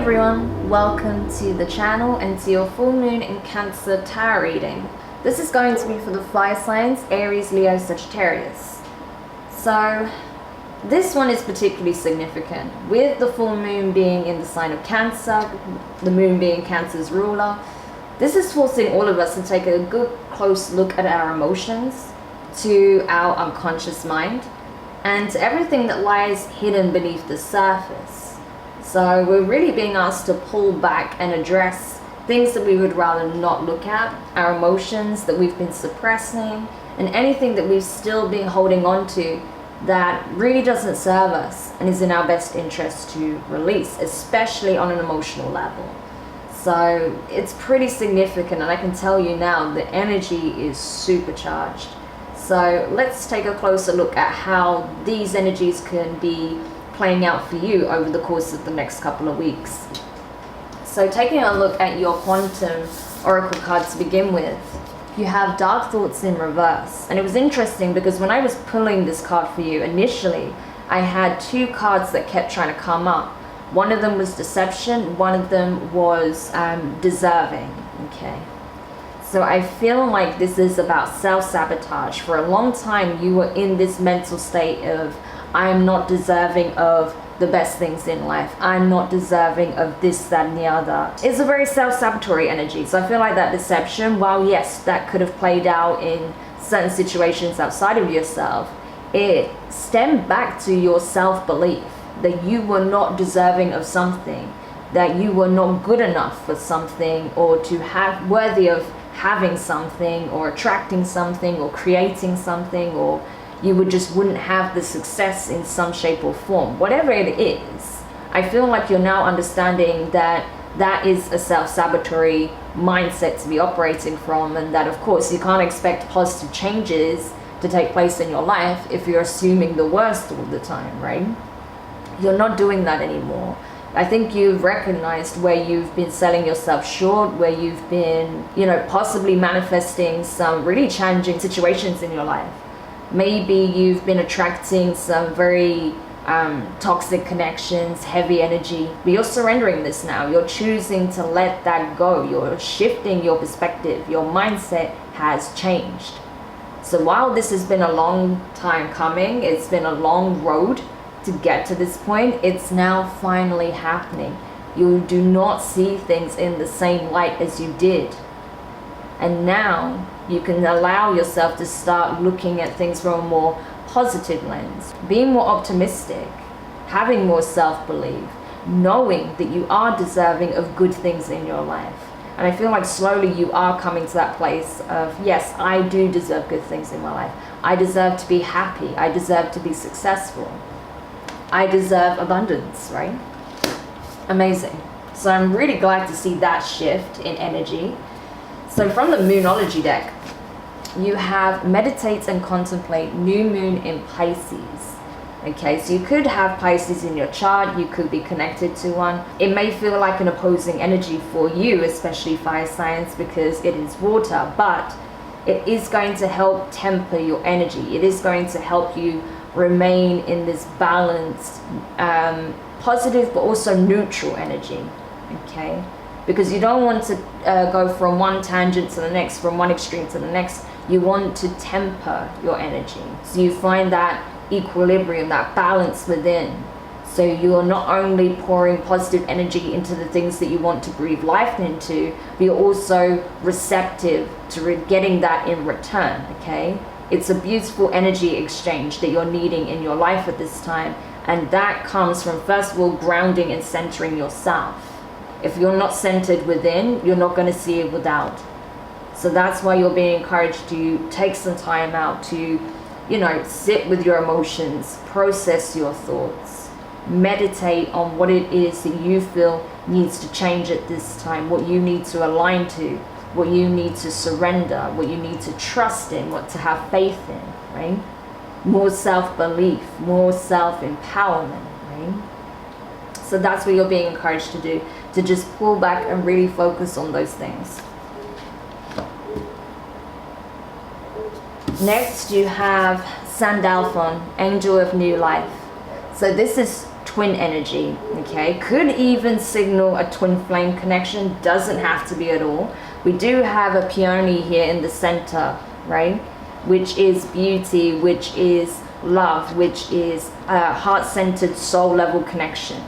everyone, welcome to the channel and to your full moon in Cancer tarot reading. This is going to be for the fire signs Aries, Leo, Sagittarius. So this one is particularly significant with the full moon being in the sign of Cancer, the moon being Cancer's ruler. This is forcing all of us to take a good close look at our emotions, to our unconscious mind, and to everything that lies hidden beneath the surface. So we're really being asked to pull back and address things that we would rather not look at, our emotions that we've been suppressing, and anything that we've still been holding on to that really doesn't serve us and is in our best interest to release, especially on an emotional level. So it's pretty significant, and I can tell you now the energy is supercharged. So let's take a closer look at how these energies can be playing out for you over the course of the next couple of weeks. So taking a look at your quantum oracle card to begin with, you have Dark Thoughts in reverse. And it was interesting because when I was pulling this card for you initially, I had two cards that kept trying to come up. One of them was Deception, one of them was Deserving. Okay. So I feel like this is about self-sabotage. For a long time you were in this mental state of, I am not deserving of the best things in life. I'm not deserving of this, that, and the other. It's a very self-sabotatory energy. So I feel like that deception, while yes, that could have played out in certain situations outside of yourself, it stemmed back to your self-belief that you were not deserving of something, that you were not good enough for something, or to have worthy of having something, or attracting something, or creating something, or you wouldn't have the success in some shape or form. Whatever it is, I feel like you're now understanding that that is a self-sabotatory mindset to be operating from, and that of course you can't expect positive changes to take place in your life if you're assuming the worst all the time, right? You're not doing that anymore. I think you've recognized where you've been selling yourself short, where you've been, possibly manifesting some really challenging situations in your life. Maybe you've been attracting some very toxic connections, heavy energy, but you're surrendering this now. You're choosing to let that go. You're shifting your perspective. Your mindset has changed. So while this has been a long time coming, it's been a long road to get to this point, it's now finally happening. You do not see things in the same light as you did. And now you can allow yourself to start looking at things from a more positive lens, being more optimistic, having more self-belief, knowing that you are deserving of good things in your life. And I feel like slowly you are coming to that place of, yes, I do deserve good things in my life. I deserve to be happy. I deserve to be successful. I deserve abundance, right? Amazing. So I'm really glad to see that shift in energy. So from the Moonology deck, you have Meditate and Contemplate New Moon in Pisces. Okay, so you could have Pisces in your chart, you could be connected to one. It may feel like an opposing energy for you, especially fire signs, because it is water, but it is going to help temper your energy. It is going to help you remain in this balanced, positive, but also neutral energy, okay? Because you don't want to go from one tangent to the next, from one extreme to the next. You want to temper your energy. So you find that equilibrium, that balance within. So you're not only pouring positive energy into the things that you want to breathe life into, but you're also receptive to getting that in return, okay? It's a beautiful energy exchange that you're needing in your life at this time. And that comes from, first of all, grounding and centering yourself. If you're not centered within, you're not going to see it without. So that's why you're being encouraged to take some time out to, sit with your emotions, process your thoughts, meditate on what it is that you feel needs to change at this time, what you need to align to, what you need to surrender, what you need to trust in, what to have faith in, right? More self-belief, more self-empowerment, right? So that's what you're being encouraged to do, to just pull back and really focus on those things. Next, you have Sandalphon, Angel of New Life. So this is twin energy, okay? Could even signal a twin flame connection, doesn't have to be at all. We do have a peony here in the center, right? Which is beauty, which is love, which is a heart-centered soul level connection,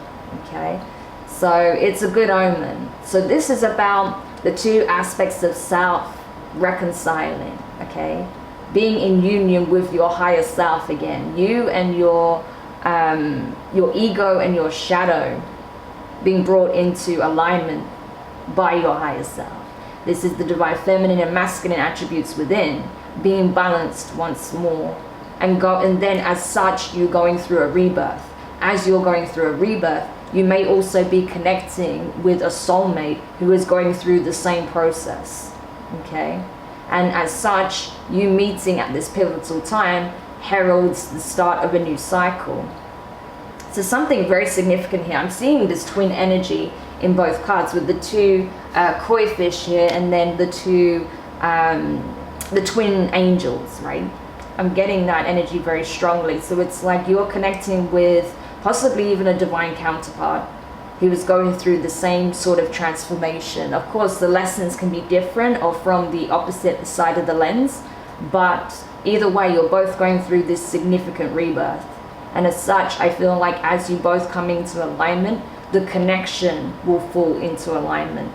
okay? So it's a good omen. So this is about the two aspects of self reconciling, okay? Being in union with your higher self again. You and your ego and your shadow being brought into alignment by your higher self. This is the divine feminine and masculine attributes within being balanced once more, and then as such you're going through a rebirth. As you're going through a rebirth, you may also be connecting with a soulmate who is going through the same process, okay? And as such, you meeting at this pivotal time heralds the start of a new cycle. So something very significant here. I'm seeing this twin energy in both cards with the two koi fish here, and then the two the twin angels, right? I'm getting that energy very strongly. So it's like you're connecting with possibly even a divine counterpart who is going through the same sort of transformation. Of course, the lessons can be different or from the opposite side of the lens, but either way, you're both going through this significant rebirth. And as such, I feel like as you both come into alignment, the connection will fall into alignment.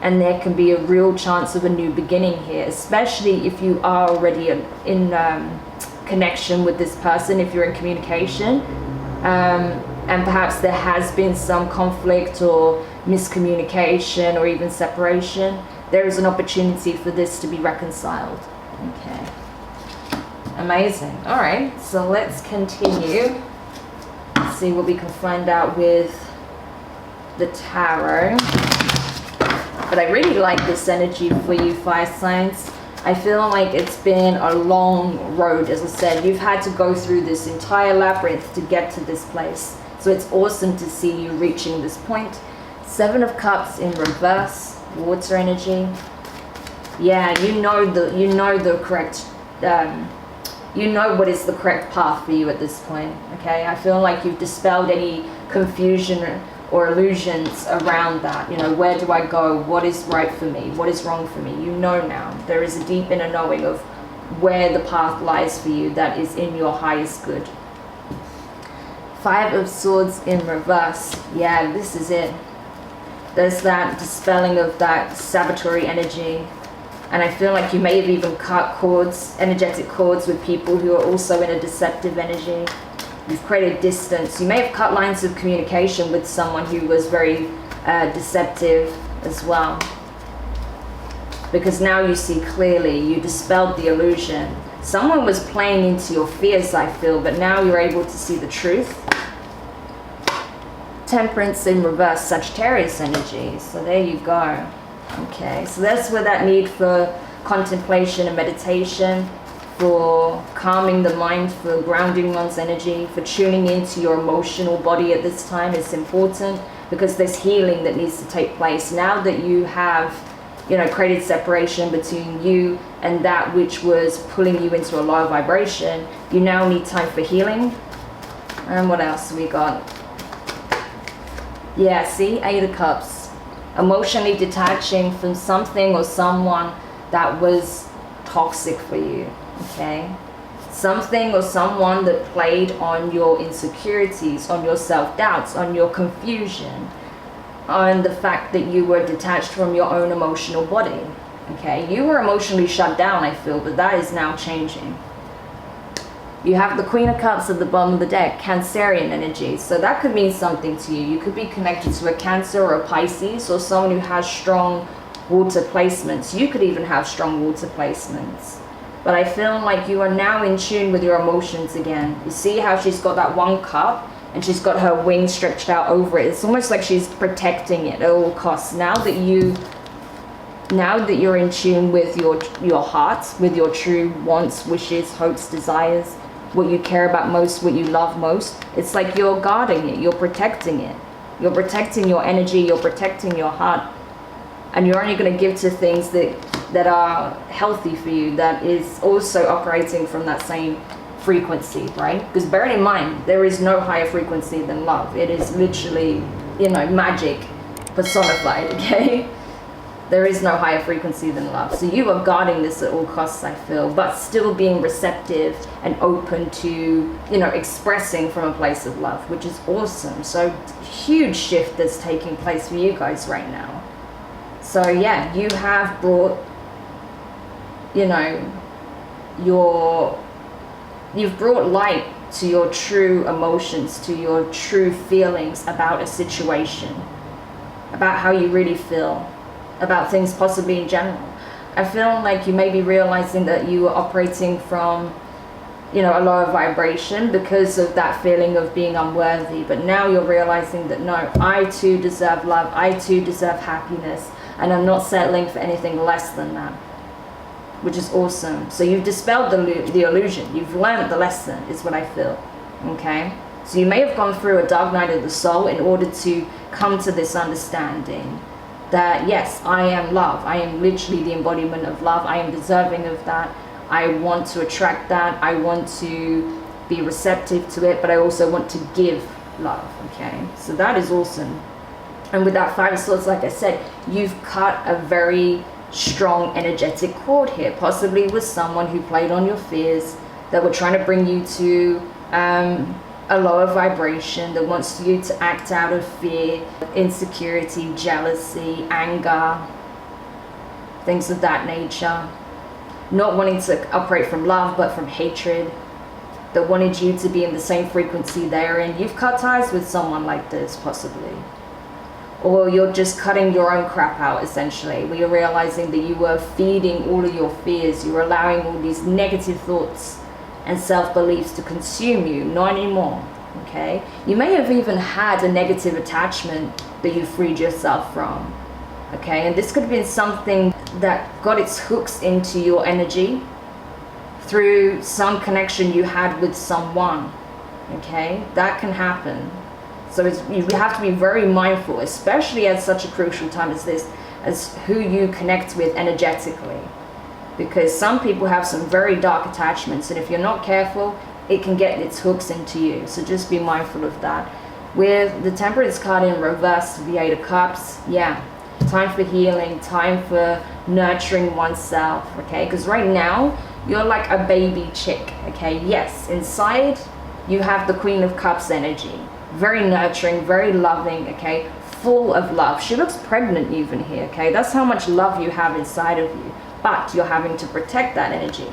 And there can be a real chance of a new beginning here, especially if you are already in connection with this person, if you're in communication. And perhaps there has been some conflict or miscommunication or even separation. There is an opportunity for this to be reconciled. Okay. Amazing. All right, so let's continue. See what we can find out with the tarot. But I really like this energy for you, fire signs. I feel like it's been a long road. As I said, you've had to go through this entire labyrinth to get to this place. So it's awesome to see you reaching this point. Seven of Cups in reverse, water energy. Yeah, you know the correct, you know what is the correct path for you at this point, okay? I feel like you've dispelled any confusion or illusions around that. You know, where do I go? What is right for me? What is wrong for me? You know now. There is a deep inner knowing of where the path lies for you that is in your highest good. Five of Swords in reverse. Yeah, this is it. There's that dispelling of that saboteur energy. And I feel like you may have even cut cords, energetic cords with people who are also in a deceptive energy. You've created distance. You may have cut lines of communication with someone who was very deceptive as well. Because now you see clearly, you dispelled the illusion. Someone was playing into your fears, I feel, but now you're able to see the truth. Temperance in reverse, Sagittarius energy. So there you go. Okay, so that's where that need for contemplation and meditation, for calming the mind, for grounding one's energy, for tuning into your emotional body at this time is important, because there's healing that needs to take place. Now that you have, you know, created separation between you and that which was pulling you into a lower vibration, you now need time for healing. And what else we got? Yeah, see, Eight of Cups. Emotionally detaching from something or someone that was toxic for you, okay? Something or someone that played on your insecurities, on your self-doubts, on your confusion, on the fact that you were detached from your own emotional body, okay? You were emotionally shut down, I feel, but that is now changing. You have the Queen of Cups at the bottom of the deck, Cancerian energy. So that could mean something to you. You could be connected to a Cancer or a Pisces, or someone who has strong water placements. You could even have strong water placements. But I feel like you are now in tune with your emotions again. You see how she's got that one cup and she's got her wings stretched out over it. It's almost like she's protecting it at all costs. Now that you're in tune with your heart, with your true wants, wishes, hopes, desires, what you care about most, what you love most, it's like you're guarding it, you're protecting it. You're protecting your energy, you're protecting your heart. And you're only going to give to things that are healthy for you, that is also operating from that same frequency, right? Because bearing in mind, there is no higher frequency than love. It is literally, magic personified, okay? There is no higher frequency than love. So you are guarding this at all costs, I feel, but still being receptive and open to, expressing from a place of love, which is awesome. So huge shift that's taking place for you guys right now. So yeah, you have brought, you've brought light to your true emotions, to your true feelings about a situation, about how you really feel, about things possibly in general. I feel like you may be realizing that you are operating from, a lower vibration because of that feeling of being unworthy. But now you're realizing that no, I too deserve love, I too deserve happiness, and I'm not settling for anything less than that, which is awesome. So you've dispelled the illusion, you've learned the lesson, is what I feel, okay? So you may have gone through a dark night of the soul in order to come to this understanding that yes, I am love. I am literally the embodiment of love. I am deserving of that. I want to attract that. I want to be receptive to it, but I also want to give love, okay? So that is awesome. And with that Five of Swords, like I said, you've cut a very strong energetic cord here, possibly with someone who played on your fears, that were trying to bring you to a lower vibration, that wants you to act out of fear, insecurity, jealousy, anger, things of that nature. Not wanting to operate from love, but from hatred, that wanted you to be in the same frequency they're in. You've cut ties with someone like this, possibly. Or you're just cutting your own crap out, essentially, where you're realizing that you were feeding all of your fears. You were allowing all these negative thoughts and self-beliefs to consume you. Not anymore, okay? You may have even had a negative attachment that you freed yourself from, okay? And this could have been something that got its hooks into your energy through some connection you had with someone, okay? That can happen. So you have to be very mindful, especially at such a crucial time as this, as who you connect with energetically. Because some people have some very dark attachments, and if you're not careful, it can get its hooks into you. So just be mindful of that. With the Temperance card in reverse, the Eight of Cups, yeah, time for healing, time for nurturing oneself, okay? Because right now, you're like a baby chick, okay? Yes, inside, you have the Queen of Cups energy. Very nurturing, very loving, okay? Full of love. She looks pregnant even here, okay? That's how much love you have inside of you. But you're having to protect that energy,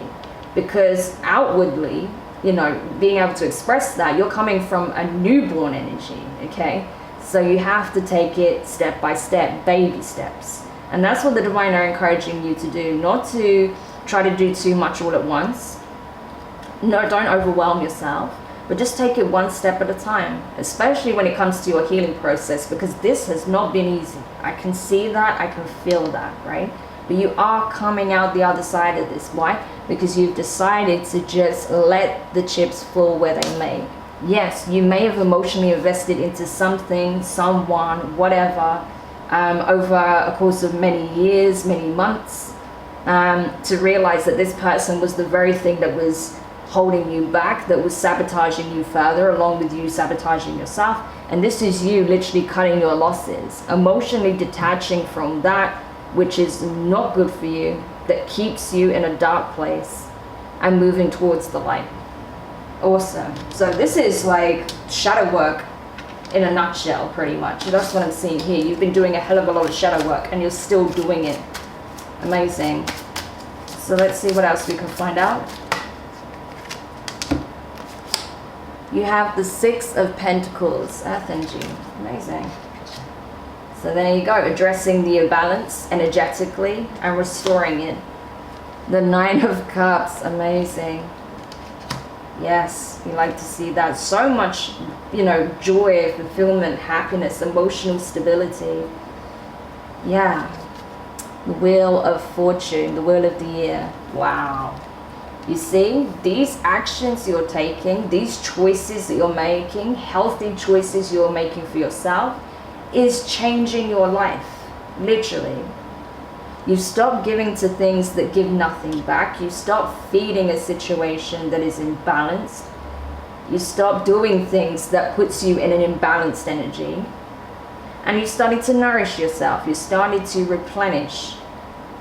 because outwardly, being able to express that, you're coming from a newborn energy, okay? So you have to take it step by step, baby steps. And that's what the Divine are encouraging you to do, not to try to do too much all at once. No, don't overwhelm yourself, but just take it one step at a time, especially when it comes to your healing process, because this has not been easy. I can see that, I can feel that, right? But you are coming out the other side of this. Why? Because you've decided to just let the chips fall where they may. Yes, you may have emotionally invested into something, someone, whatever, over a course of many years, many months, to realize that this person was the very thing that was holding you back, that was sabotaging you further, along with you sabotaging yourself. And this is you literally cutting your losses, emotionally detaching from that which is not good for you, that keeps you in a dark place, and moving towards the light. Awesome. So this is like shadow work in a nutshell, pretty much. That's what I'm seeing here. You've been doing a hell of a lot of shadow work, and you're still doing it. Amazing. So let's see what else we can find out. You have the Six of Pentacles, Earth energy. Amazing. So there you go, addressing the imbalance energetically and restoring it. The Nine of Cups, amazing. Yes, we like to see that. So much, joy, fulfillment, happiness, emotional stability. Yeah. The Wheel of Fortune, the Wheel of the Year. Wow. You see, these actions you're taking, these choices that you're making, healthy choices you're making for yourself, is changing your life, literally. You stop giving to things that give nothing back. You stop feeding a situation that is imbalanced. You stop doing things that puts you in an imbalanced energy. And you started to nourish yourself. You started to replenish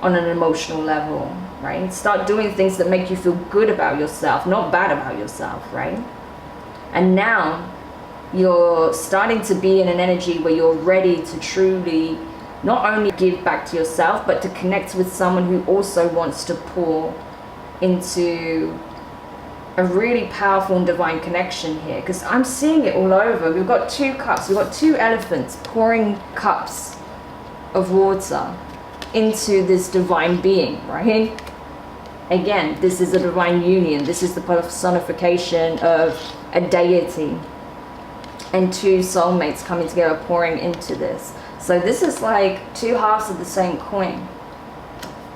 on an emotional level, right? Start doing things that make you feel good about yourself, not bad about yourself, right? And now you're starting to be in an energy where you're ready to truly not only give back to yourself, but to connect with someone who also wants to pour into a really powerful and divine connection here. Because I'm seeing it all over. We've got 2 cups, we've got 2 elephants pouring cups of water into this divine being, right? Again, this is a divine union. This is the personification of a deity and 2 soulmates coming together, pouring into this. So this is like 2 halves of the same coin.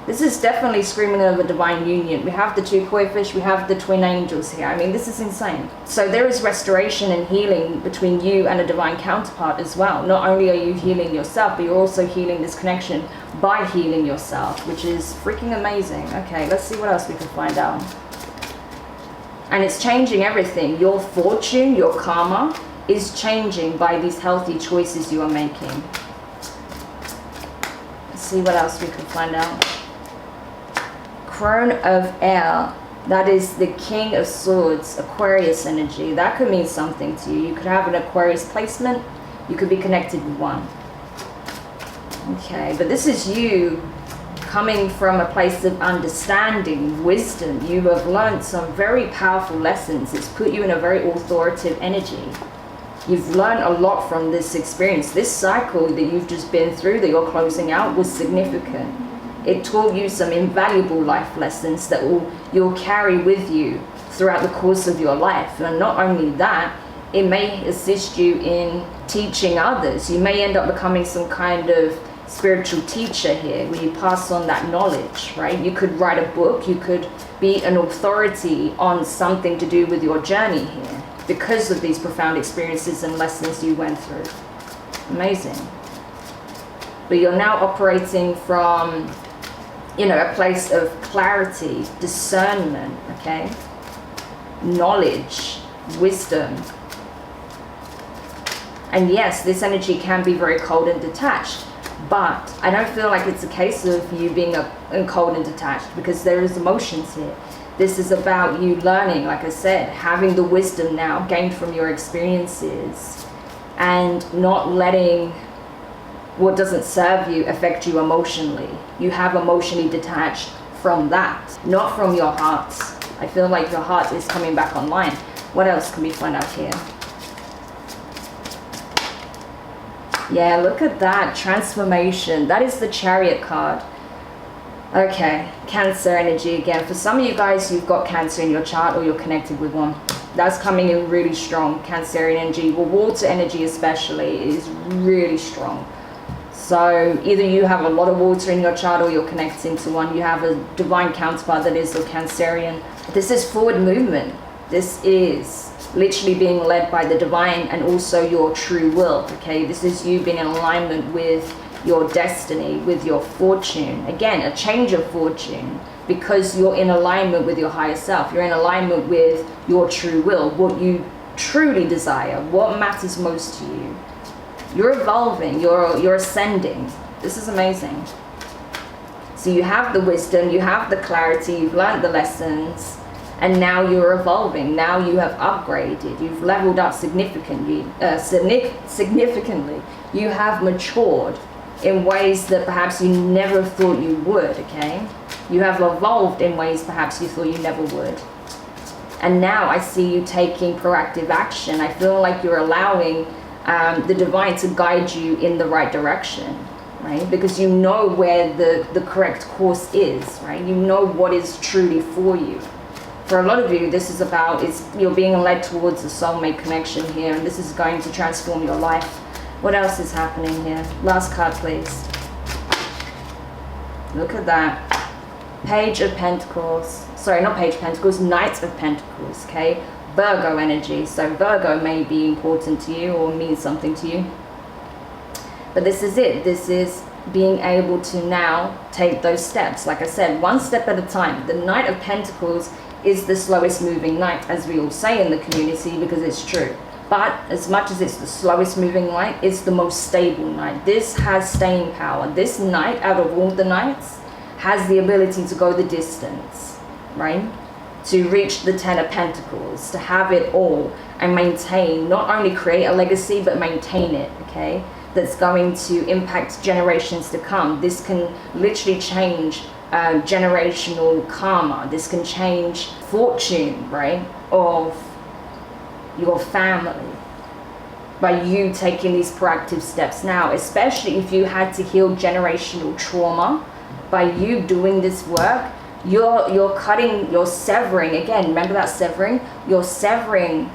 This is definitely screaming of a divine union. We have the 2 koi fish, we have the twin angels here. I mean, this is insane. So there is restoration and healing between you and a divine counterpart as well. Not only are you healing yourself, but you're also healing this connection by healing yourself, which is freaking amazing. Okay, let's see what else we can find out. And it's changing everything. Your fortune, your karma is changing by these healthy choices you are making. Let's see what else we can find out. Crone of Air, that is the King of Swords, Aquarius energy. That could mean something to you. You could have an Aquarius placement. You could be connected with one. Okay, but this is you coming from a place of understanding, wisdom. You have learned some very powerful lessons. It's put you in a very authoritative energy. You've learned a lot from this experience. This cycle that you've just been through, that you're closing out, was significant. It taught you some invaluable life lessons that you'll carry with you throughout the course of your life. And not only that, it may assist you in teaching others. You may end up becoming some kind of spiritual teacher here, where you pass on that knowledge, right? You could write a book, you could be an authority on something to do with your journey here because of these profound experiences and lessons you went through. Amazing. But you're now operating from, you know, a place of clarity, discernment, okay? Knowledge, wisdom. And yes, this energy can be very cold and detached, but I don't feel like it's a case of you being cold and detached, because there is emotions here. This is about you learning, like I said, having the wisdom now gained from your experiences and not letting what doesn't serve you affect you emotionally. You have emotionally detached from that, not from your heart. I feel like your heart is coming back online. What else can we find out here? Yeah, look at that, transformation. That is the Chariot card. Okay, Cancer energy again. For some of you guys, you've got Cancer in your chart or you're connected with one. That's coming in really strong, Cancerian energy. Well, water energy especially is really strong. So either you have a lot of water in your chart or you're connecting to one. You have a divine counterpart that is a Cancerian. This is forward movement. This is literally being led by the divine and also your true will, okay? This is you being in alignment with your destiny, with your fortune. Again, a change of fortune, because you're in alignment with your higher self. You're in alignment with your true will, what you truly desire, what matters most to you. You're evolving, you're ascending. This is amazing. So you have the wisdom, you have the clarity, you've learned the lessons, and now you're evolving. Now you have upgraded. You've leveled up significantly. Significantly. You have matured in ways that perhaps you never thought you would, okay? You have evolved in ways perhaps you thought you never would. And now I see you taking proactive action. I feel like you're allowing the divine to guide you in the right direction, right? Because you know where the correct course is, right? You know what is truly for you. For a lot of you, this is about, you're being led towards a soulmate connection here, and this is going to transform your life. What else is happening here? Last card, please. Look at that. Page of Pentacles. Sorry, not Page of Pentacles, Knight of Pentacles, okay? Virgo energy. So Virgo may be important to you or mean something to you. But this is it. This is being able to now take those steps. Like I said, one step at a time. The Knight of Pentacles is the slowest moving knight, as we all say in the community, because it's true. But as much as it's the slowest moving knight, it's the most stable knight. This has staying power. This knight, out of all the knights, has the ability to go the distance, right? To reach the Ten of Pentacles, to have it all and maintain, not only create a legacy, but maintain it, okay? That's going to impact generations to come. This can literally change generational karma. This can change fortune, right, of your family by you taking these proactive steps now, especially if you had to heal generational trauma. By you doing this work, you're severing, again, remember that severing? You're severing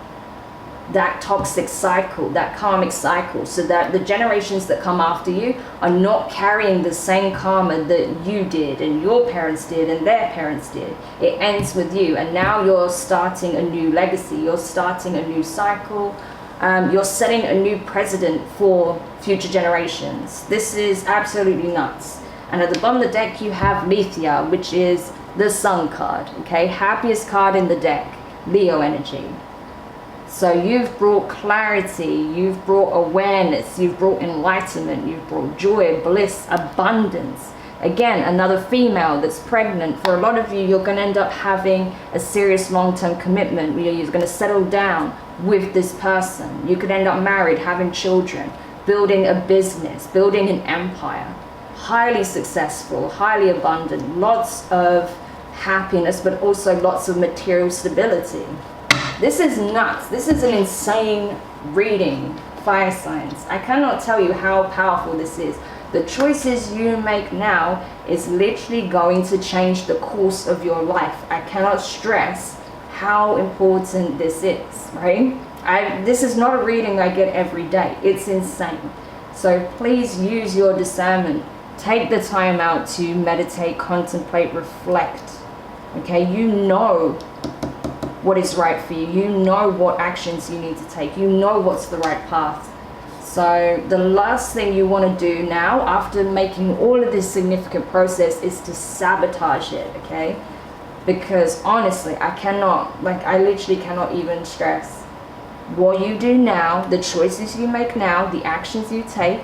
that toxic cycle, that karmic cycle, so that the generations that come after you are not carrying the same karma that you did and your parents did and their parents did. It ends with you, and now you're starting a new legacy, you're starting a new cycle, you're setting a new precedent for future generations. This is absolutely nuts. And at the bottom of the deck you have Lethea, which is the Sun card, okay? Happiest card in the deck, Leo energy. So you've brought clarity, you've brought awareness, you've brought enlightenment, you've brought joy, bliss, abundance. Again, another female that's pregnant. For a lot of you, you're going to end up having a serious long-term commitment. You're going to settle down with this person. You could end up married, having children, building a business, building an empire. Highly successful, highly abundant, lots of happiness, but also lots of material stability. This is nuts. This is an insane reading, fire signs. I cannot tell you how powerful this is. The choices you make now is literally going to change the course of your life. I cannot stress how important this is, right? This is not a reading I get every day. It's insane. So please use your discernment. Take the time out to meditate, contemplate, reflect. Okay, you know what is right for you. You know what actions you need to take. You know what's the right path. So the last thing you want to do now, after making all of this significant process, is to sabotage it, okay? Because honestly, I literally cannot even stress. What you do now, the choices you make now, the actions you take,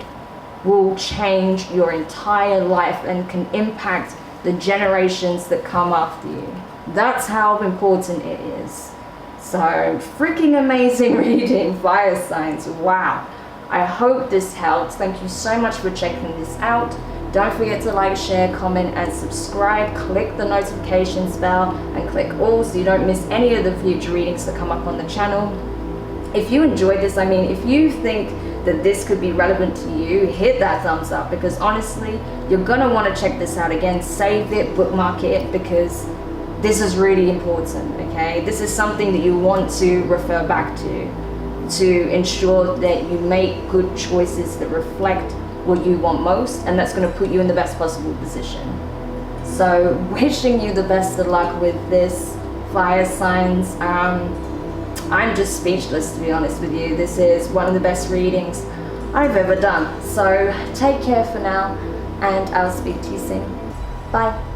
will change your entire life and can impact the generations that come after you. That's how important it is. So freaking amazing reading, fire signs. Wow. I hope this helped. Thank you so much for checking this out. Don't forget to like, share, comment, and subscribe. Click the notifications bell and click all so you don't miss any of the future readings that come up on the channel. If you enjoyed this, if you think that this could be relevant to you, hit that thumbs up, because honestly, you're gonna want to check this out again. Save it, bookmark it, because this is really important, okay? This is something that you want to refer back to ensure that you make good choices that reflect what you want most, and that's going to put you in the best possible position. So wishing you the best of luck with this, fire signs. I'm just speechless, to be honest with you. This is one of the best readings I've ever done. So take care for now, and I'll speak to you soon. Bye.